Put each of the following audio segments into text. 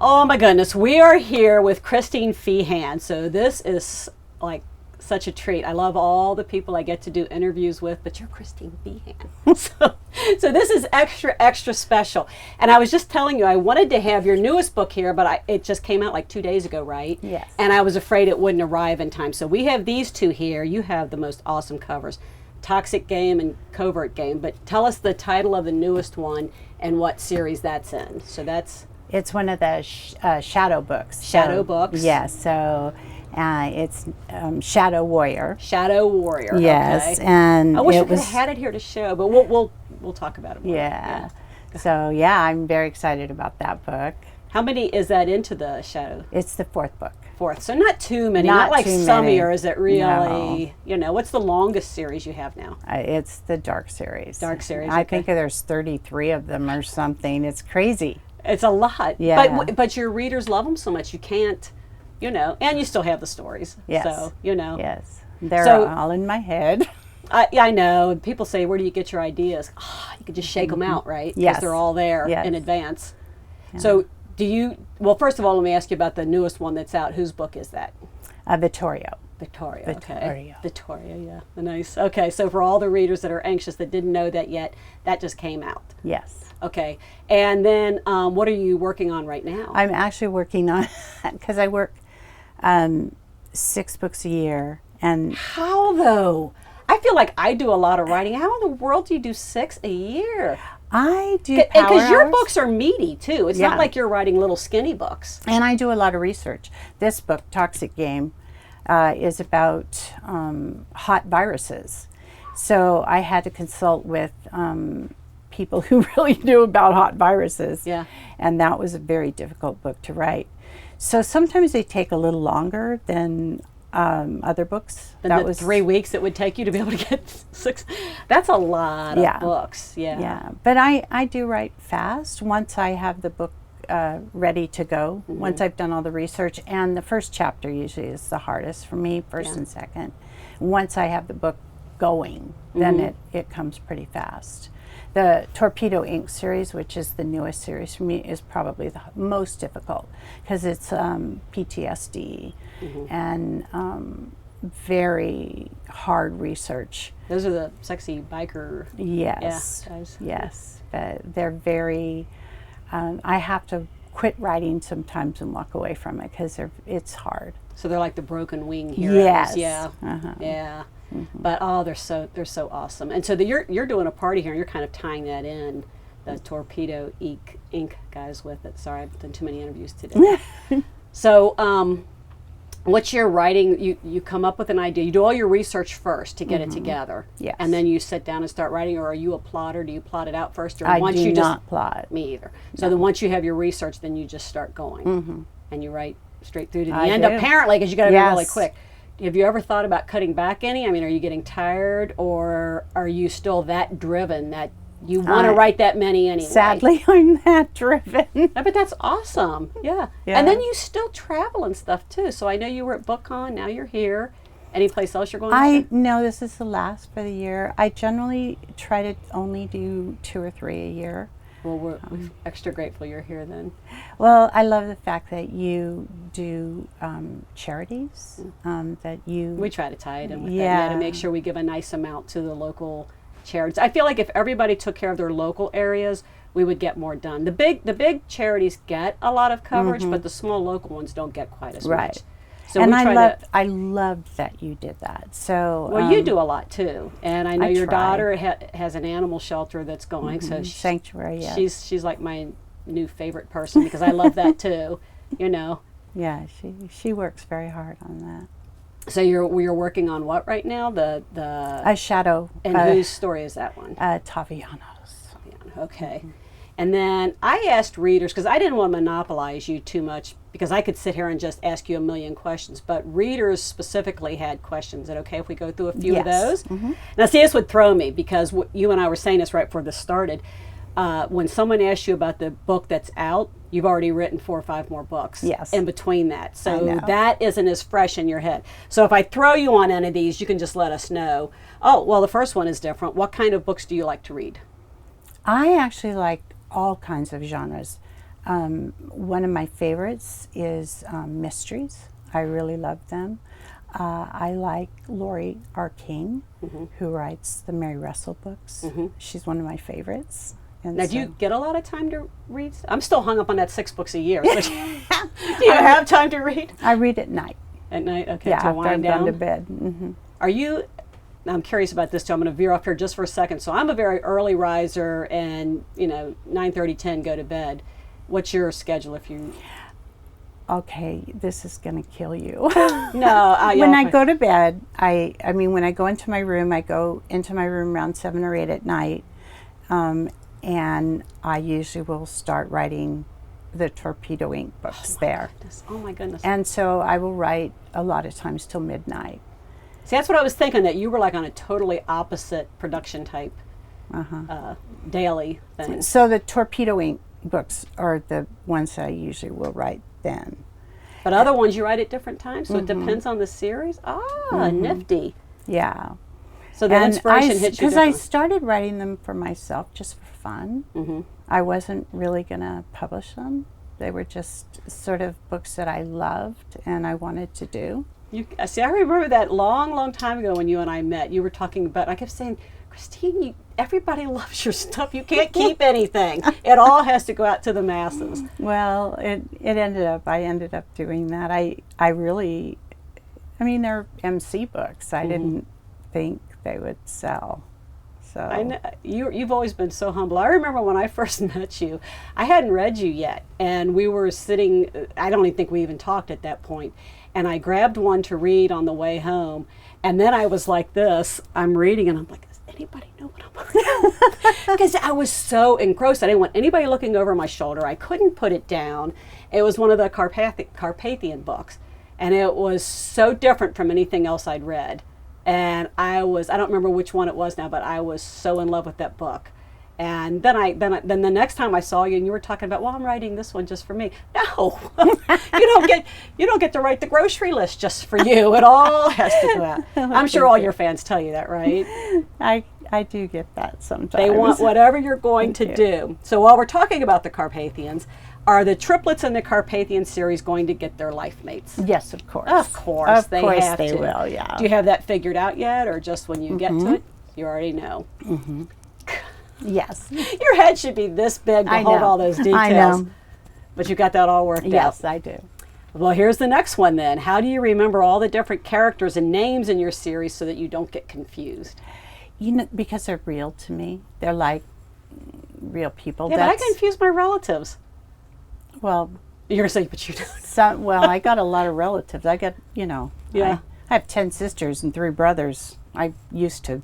Oh my goodness, we are here with Christine Feehan. So this is like such a treat. I love all the people I get to do interviews with, but you're Christine Feehan. So this is extra special. And I was just telling you, I wanted to have your newest book here, but it just came out like 2 days ago, right? Yes. And I was afraid it wouldn't arrive in time. So we have these two here. You have the most awesome covers, Toxic Game and Covert Game. But tell us the title of the newest one and what series that's in. So that's... It's one of the shadow books. Shadow books? Yes, so it's Shadow Warrior. Shadow Warrior, yes, okay. And I wish we could have had it here to show, but we'll talk about it more. Yeah. So yeah, I'm very excited about that book. How many is that into the Shadow? It's the fourth book. Fourth, so not too many, not like too some many. years. Is it really, No. you know, what's the longest series you have now? It's the Dark series. Dark series, I okay. think there's 33 of them or something. It's crazy. It's a lot. Yeah. But your readers love them so much, you can't, you know, and you still have the stories. Yes. So, you know. Yes. They're So- all in my head. Yeah, I know. People say, where do you get your ideas? Oh, you could just shake them out, right? Because Yes. they're all there Yes. in advance. Yeah. So well, first of all, let me ask you about the newest one that's out. Whose book is that? Vittorio. Victoria. Victoria. Okay. Victoria, yeah. Nice. Okay, so for all the readers that are anxious that didn't know that yet, that just came out. Yes. Okay. And then what are you working on right now? I'm actually working on, because I work 6 books a year. And How though? I feel like I do a lot of writing. How in the world do you do 6 a year? I do power Because your hours. books are meaty too. It's Yeah. not like you're writing little skinny books. And I do a lot of research. This book, Toxic Game, is about hot viruses. So I had to consult with people who really knew about hot viruses. Yeah. And that was a very difficult book to write. So sometimes they take a little longer than other books. And that the was 3 weeks it would take you to be able to get 6. That's a lot of Yeah. books. Yeah. Yeah, but I do write fast once I have the book ready to go, once I've done all the research. And the first chapter usually is the hardest for me, first and second. Once I have the book going, then it comes pretty fast. The Torpedo Ink series, which is the newest series for me, is probably the most difficult because it's PTSD and very hard research. Those are the sexy biker. Yes, Yeah, guys. yes, but they're very. I have to quit writing sometimes and walk away from it because it's hard. So they're like the broken wing heroes. Yes. Yeah. Uh-huh. Yeah. But they're so awesome. And so you're doing a party here and you're kind of tying that in, the Torpedo Ink guys with it. Sorry, I've done too many interviews today. So what's your writing? You come up with an idea. You do all your research first to get it together. Yes. And then you sit down and start writing, or are you a plotter? Do you plot it out first? Or I once do you not just plot. Me either. So then once you have your research, then you just start going. And you write straight through to the I end, do. apparently, because you got to be really Yes. quick. Have you ever thought about cutting back any? I mean, are you getting tired, or are you still that driven that you want to write that many anyway? Sadly, I'm that driven. Yeah, but that's awesome. Yeah. Yeah. And then you still travel and stuff too. So I know you were at BookCon, now you're here. Any place else you're going to? No, this is the last for the year. I generally try to only do 2 or 3 a year. Well, we're extra grateful you're here then. Well, I love the fact that you do charities. That you We try to tie it in with Yeah. that, to make sure we give a nice amount to the local charities. I feel like if everybody took care of their local areas, we would get more done. The big charities get a lot of coverage, but the small local ones don't get quite as Right. much. So and we try I loved that you did that. So well, you do a lot too, and I know I your try. daughter has an animal shelter that's going. So sanctuary. Yeah. she's like my new favorite person because I love that too. You know. Yeah, she works very hard on that. So you're working on what right now? The A shadow. and whose story is that one? Taviano's. Okay. And then I asked readers, because I didn't want to monopolize you too much, because I could sit here and just ask you a million questions, but readers specifically had questions. Is it okay if we go through a few of Yes. those? Now, see, this would throw me, because you and I were saying this right before this started. When someone asks you about the book that's out, you've already written 4 or 5 more books Yes. in between that. I So know. that isn't as fresh in your head. So if I throw you on any of these, you can just let us know. Oh, well, the first one is different. What kind of books do you like to read? I actually like all kinds of genres. One of my favorites is mysteries. I really love them. I like Lori R. King, who writes the Mary Russell books. She's one of my favorites. And now, do you get a lot of time to read? I'm still hung up on that 6 books a year. So do you have time to read? I read at night. At night, okay, Yeah, to after wind I'm down. gone to bed. Are you? I'm curious about this too. I'm going to veer off here just for a second. So I'm a very early riser, and 9:30, 10 go to bed. What's your schedule if you? Okay, this is going to kill you. No, When I go to bed, I mean, when I go into my room around 7 or 8 at night, and I usually will start writing the Torpedo Ink books there. Oh my goodness. And so I will write a lot of times till midnight. See, that's what I was thinking, that you were like on a totally opposite production type daily thing. So the Torpedo Ink books are the ones that I usually will write then. But other ones you write at different times, so it depends on the series? Nifty. Yeah. So the inspiration hits you because I different. started writing them for myself just for fun. I wasn't really going to publish them. They were just sort of books that I loved and I wanted to do. See, I remember that long time ago when you and I met. You were talking about, I kept saying, Christine, everybody loves your stuff. You can't keep anything. It all has to go out to the masses. Well, I ended up doing that. I mean, they're MC books. I didn't think they would sell. So I know, you've always been so humble. I remember when I first met you, I hadn't read you yet, and we were sitting, I don't even think we even talked at that point, and I grabbed one to read on the way home, and then I was like this, I'm reading, and I'm like, does anybody know what I'm reading? Because I was so engrossed. I didn't want anybody looking over my shoulder. I couldn't put it down. It was one of the Carpathian books, and it was so different from anything else I'd read. And I don't remember which one it was now, but I was so in love with that book. And then the next time I saw you and you were talking about, well, I'm writing this one just for me. No, you don't get to write the grocery list just for you. It all has to go out. I'm sure all your fans tell you that, right? I do get that sometimes. They want whatever you're going to do. So while we're talking about the Carpathians, are the triplets in the Carpathian series going to get their life mates? Yes, of course. Of course, they will. Yeah. Do you have that figured out yet, or just when you get to it, you already know? Yes. Your head should be this big to hold all those details. I know. But you got that all worked out. Yes, I do. Well, here's the next one then. How do you remember all the different characters and names in your series so that you don't get confused? Because they're real to me. They're like real people. Yeah, but I confuse my relatives. Well, you're going to say, but you don't. I got a lot of relatives. I got, Yeah. I have 10 sisters and 3 brothers. I'm used to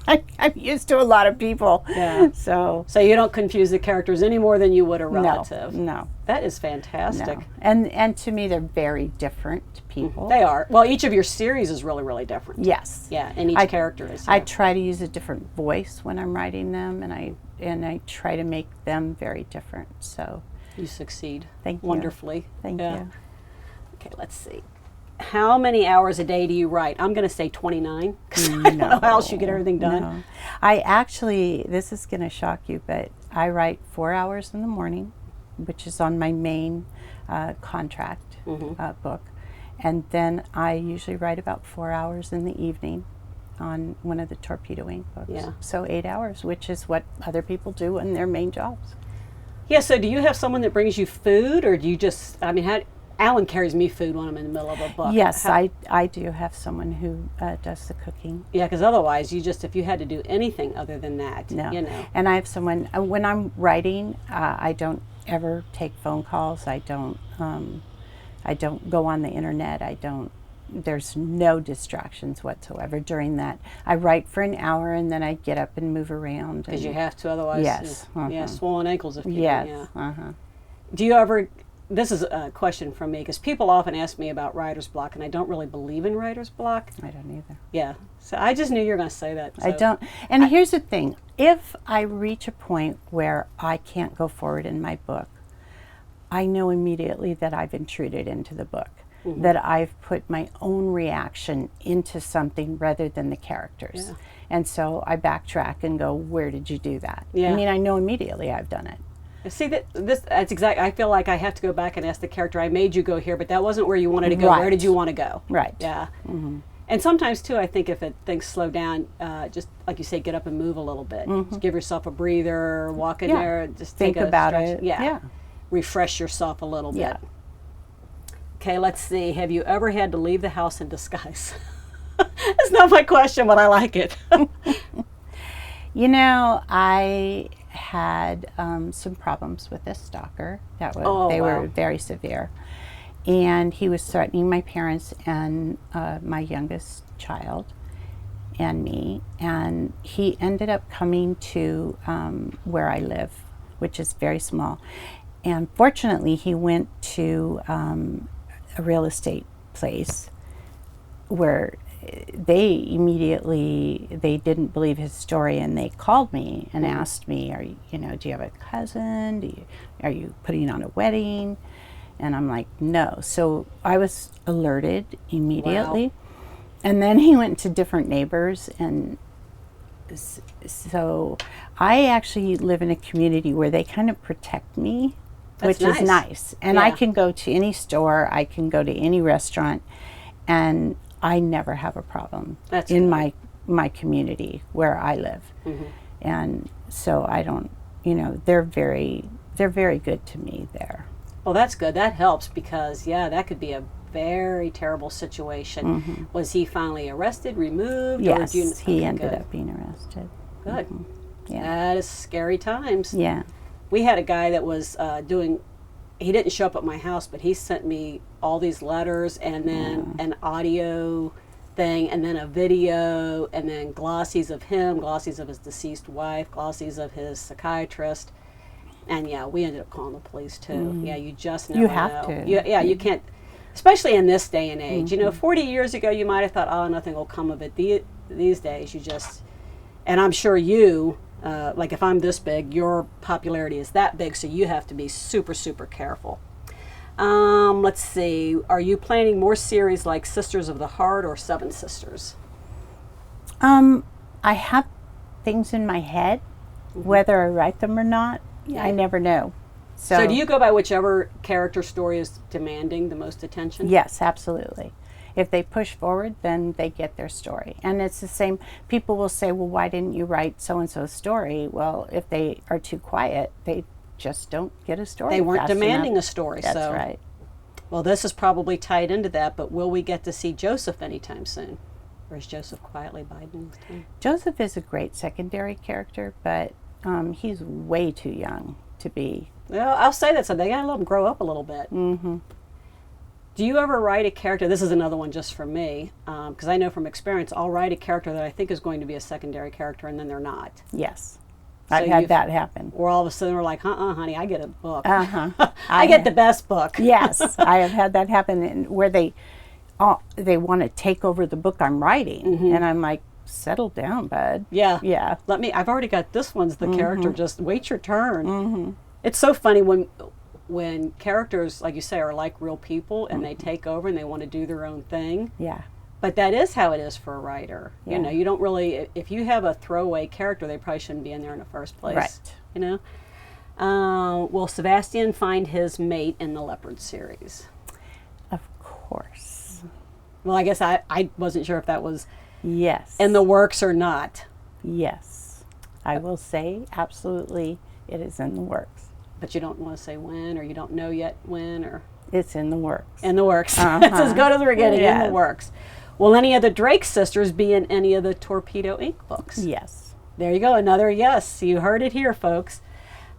a lot of people. Yeah. So you don't confuse the characters any more than you would a relative. No. That is fantastic. No. And to me, they're very different people. They are. Well, each of your series is really, really different. Yes. Yeah, and each character is. I try to use a different voice when I'm writing them, and I try to make them very different. So you succeed. Thank you. Wonderfully. Thank you. Okay, let's see. How many hours a day do you write? I'm going to say 29 because I don't know how else you get everything done. No. I actually, this is going to shock you, but I write 4 hours in the morning, which is on my main contract book. And then I usually write about 4 hours in the evening on one of the Torpedo Ink books. Yeah. So 8 hours, which is what other people do in their main jobs. Yeah, so do you have someone that brings you food, or do you just, Alan carries me food when I'm in the middle of a book. Yes, I do have someone who does the cooking. Yeah, because otherwise, if you had to do anything other than that, No. And I have someone, when I'm writing, I don't ever take phone calls. I don't go on the internet. There's no distractions whatsoever during that. I write for an hour and then I get up and move around. Because you have to, otherwise, yes, swollen ankles if you yes, do. Do you ever, this is a question from me, because people often ask me about writer's block, and I don't really believe in writer's block. I don't either. Yeah, so I just knew you were going to say that. So. I don't, and here's the thing, if I reach a point where I can't go forward in my book, I know immediately that I've intruded into the book. That I've put my own reaction into something rather than the characters. Yeah. And so I backtrack and go, where did you do that? Yeah. I mean, I know immediately I've done it. See that's exact. I feel like I have to go back and ask the character. I made you go here, but that wasn't where you wanted to go. Where did you want to go? Right. Yeah. And sometimes too, I think if things slow down, just like you say, get up and move a little bit. Just give yourself a breather, walk in there, just think take a about stretch. it. Yeah. Refresh yourself a little bit. Okay, let's see. Have you ever had to leave the house in disguise? That's not my question, but I like it. You know, I had some problems with this stalker. They were very severe. And he was threatening my parents and my youngest child and me. And he ended up coming to where I live, which is very small. And fortunately, he went to a real estate place where they didn't believe his story, and they called me and asked me, do you have a cousin? Are you putting on a wedding? And I'm like, no. So I was alerted immediately. Wow. And then he went to different neighbors. And so I actually live in a community where they kind of protect me, which is nice. And I can go to any store, I can go to any restaurant, and I never have a problem in my community where I live. And so I don't, they're very good to me there. Well, that's good. That helps because, that could be a very terrible situation. Was he finally arrested, removed? Yes, he ended up being arrested. Good. Yeah. That is scary times. Yeah. We had a guy that was he didn't show up at my house, but he sent me all these letters and then an audio thing and then a video and then glossies of him, glossies of his deceased wife, glossies of his psychiatrist. And we ended up calling the police too. Yeah, you just never know. You have to. You can't, especially in this day and age. 40 years ago you might have thought, oh, nothing will come of it. These days you just, and I'm sure you, like if I'm this big, your popularity is that big, so you have to be super, super careful. Let's see. Are you planning more series like Sisters of the Heart or Seven Sisters? I have things in my head, whether I write them or not. I never know. So do you go by whichever character story is demanding the most attention? Yes, absolutely. If they push forward, then they get their story. And it's the same. People will say, well, why didn't you write so-and-so's story? Well, if they are too quiet, they just don't get a story. They weren't demanding a story. That's right. Well, this is probably tied into that, but will we get to see Joseph anytime soon? Or is Joseph quietly biding his time? Joseph is a great secondary character, but he's way too young to be. Well, I'll say that, so they gotta let him grow up a little bit. Do you ever write a character, this is another one just for me, because I know from experience, I'll write a character that I think is going to be a secondary character and then they're not. Yes. I've had that happen. Or all of a sudden we're like, honey, I get a book. I get the best book. Yes, I have had that happen where they want to take over the book I'm writing. And I'm like, settle down, bud. Yeah. I've already got this one's the character, just wait your turn. It's so funny when characters, like you say, are like real people and they take over and they want to do their own thing. Yeah. But that is how it is for a writer. You don't really, if you have a throwaway character, they probably shouldn't be in there in the first place. Right. Will Sebastian find his mate in the Leopard series? Of course. Well, I guess I wasn't sure if that was yes in the works or not. Yes. I will say absolutely it is in the works. But you don't want to say when, or you don't know yet when, or? It's in the works. In the works. It's as good as we're getting. In the works. Will any of the Drake sisters be in any of the Torpedo Inc. books? Yes. There you go. Another yes. You heard it here, folks.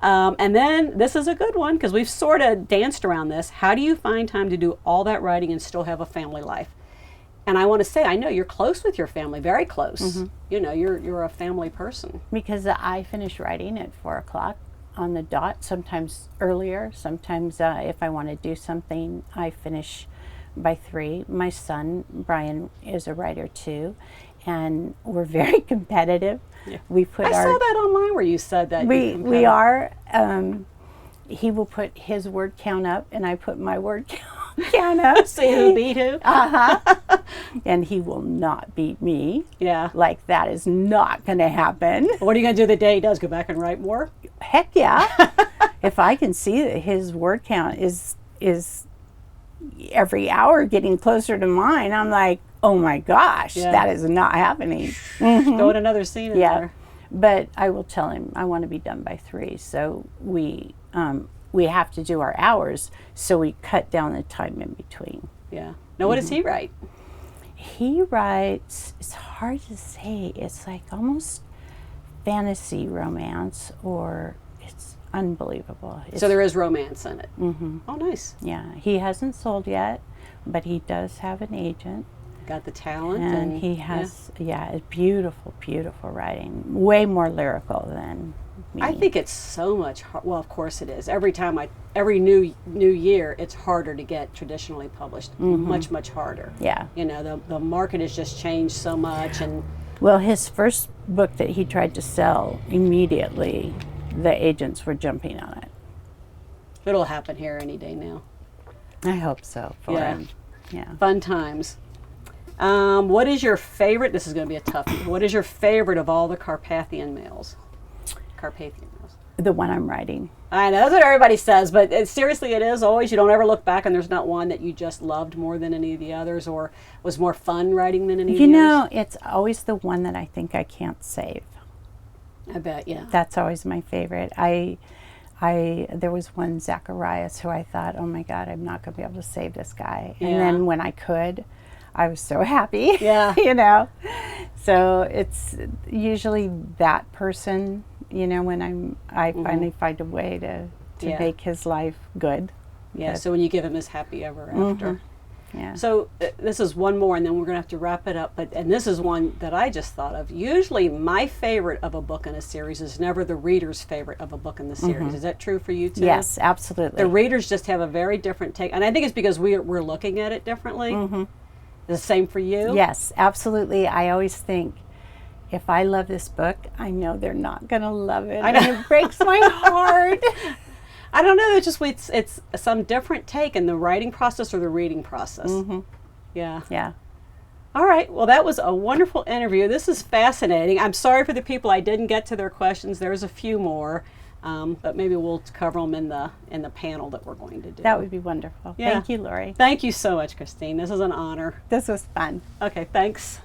And then this is a good one because we've sort of danced around this. How do you find time to do all that writing and still have a family life? And I want to say, I know you're close with your family, very close. You're a family person. Because I finish writing at 4 o'clock on the dot, sometimes earlier. Sometimes if I want to do something, I finish by 3. My son, Brian, is a writer too, and we're very competitive. Yeah. We put I saw that online where you said that. We are. He will put his word count up, and I put my word count up. See who beat who? And he will not beat me. Yeah. Like, that is not going to happen. What are you going to do the day he does? Go back and write more? Heck yeah. if I can see that his word count is every hour getting closer to mine, I'm like, oh my gosh, that is not happening. Throwing another scene in there. But I will tell him I want to be done by 3, so we have to do our hours, so we cut down the time in between. Yeah. Now, what does he write? He writes, it's hard to say, it's like almost fantasy romance, or it's unbelievable. So there is romance in it. Oh, nice. Yeah, he hasn't sold yet, but he does have an agent. Got the talent. And he has, it's beautiful, beautiful writing. Way more lyrical than me. I think it's so much well, of course it is. Every new year, it's harder to get traditionally published. Much harder. Yeah. You know, the market has just changed so much. And well, his first book that he tried to sell, immediately the agents were jumping on it. It'll happen here any day now. I hope so for him. Yeah. Fun times. What is your favorite? This is going to be a toughie. What is your favorite of all the Carpathian males? The one I'm writing. I know, that's what everybody says, but seriously, it is always. You don't ever look back and there's not one that you just loved more than any of the others, or was more fun writing than any of the others? You know, it's always the one that I think I can't save. I bet, yeah. That's always my favorite. There was one, Zacharias, who I thought, oh my God, I'm not going to be able to save this guy. And then when I could, I was so happy. Yeah. You know? So it's usually that person, you know, when I finally find a way to make his life good. Yeah, so when you give him his happy ever after. Yeah. So this is one more, and then we're going to have to wrap it up. And this is one that I just thought of. Usually my favorite of a book in a series is never the reader's favorite of a book in the series. Is that true for you too? Yes, absolutely. The readers just have a very different take. And I think it's because we're looking at it differently. The same for you? Yes, absolutely. I always think, if I love this book, I know they're not going to love it. And it breaks my heart. I don't know. It's some different take in the writing process or the reading process. Yeah. Yeah. All right. Well, that was a wonderful interview. This is fascinating. I'm sorry for the people I didn't get to their questions. There's a few more, but maybe we'll cover them in the panel that we're going to do. That would be wonderful. Yeah. Thank you, Lori. Thank you so much, Christine. This is an honor. This was fun. Okay. Thanks.